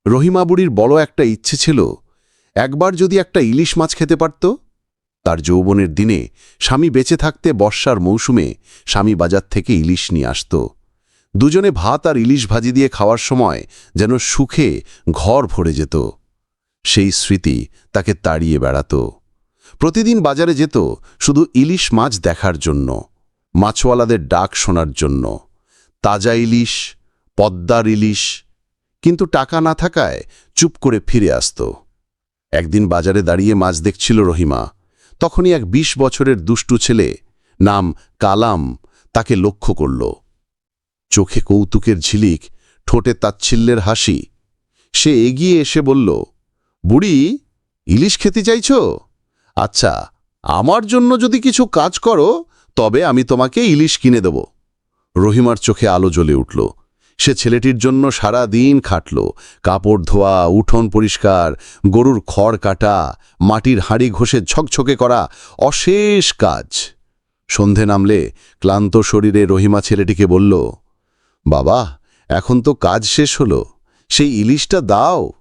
রহিমা বুড়ির বড় একটা ইচ্ছে ছিল, একবার যদি একটা ইলিশ মাছ খেতে পারত। তার যৌবনের দিনে স্বামী বেঁচে থাকতে বর্ষার মৌসুমে স্বামী বাজার থেকে ইলিশ নিয়ে আসত। দুজনে ভাত আর ইলিশ ভাজি দিয়ে খাওয়ার সময় যেন সুখে ঘর ভরে যেত। সেই স্মৃতি তাকে তাড়িয়ে বেড়াত। প্রতিদিন বাজারে যেত শুধু ইলিশ মাছ দেখার জন্য, মাছওয়ালাদের ডাক শোনার জন্য। তাজা ইলিশ, পদ্মার ইলিশ। কিন্তু টাকা না থাকায় চুপ করে ফিরে আসত। একদিন বাজারে দাঁড়িয়ে মাছ দেখছিল রহিমা। তখনই এক ২০ বছরের দুষ্টু ছেলে, নাম কালাম, তাকে লক্ষ্য করল। চোখে কৌতুকের ঝিলিক, ঠোঁটে তাচ্ছিল্যের হাসি। সে এগিয়ে এসে বলল, বুড়ি, ইলিশ খেতে চাইছ? আচ্ছা, আমার জন্য যদি কিছু কাজ করো তবে আমি তোমাকে ইলিশ কিনে দেব। রহিমার চোখে আলো জ্বলে উঠল। সে ছেলেটির জন্য সারা দিন খাটল। কাপড় ধোয়া, উঠোন পরিষ্কার, গরুর খড় কাটা, মাটির হাঁড়ি ঘষে ঝকঝকে করা, অশেষ কাজ। সন্ধে নামলে ক্লান্ত শরীরে রহিমা ছেলেটিকে বলল, বাবা, এখন তো কাজ শেষ হলো, সেই ইলিশটা দাও।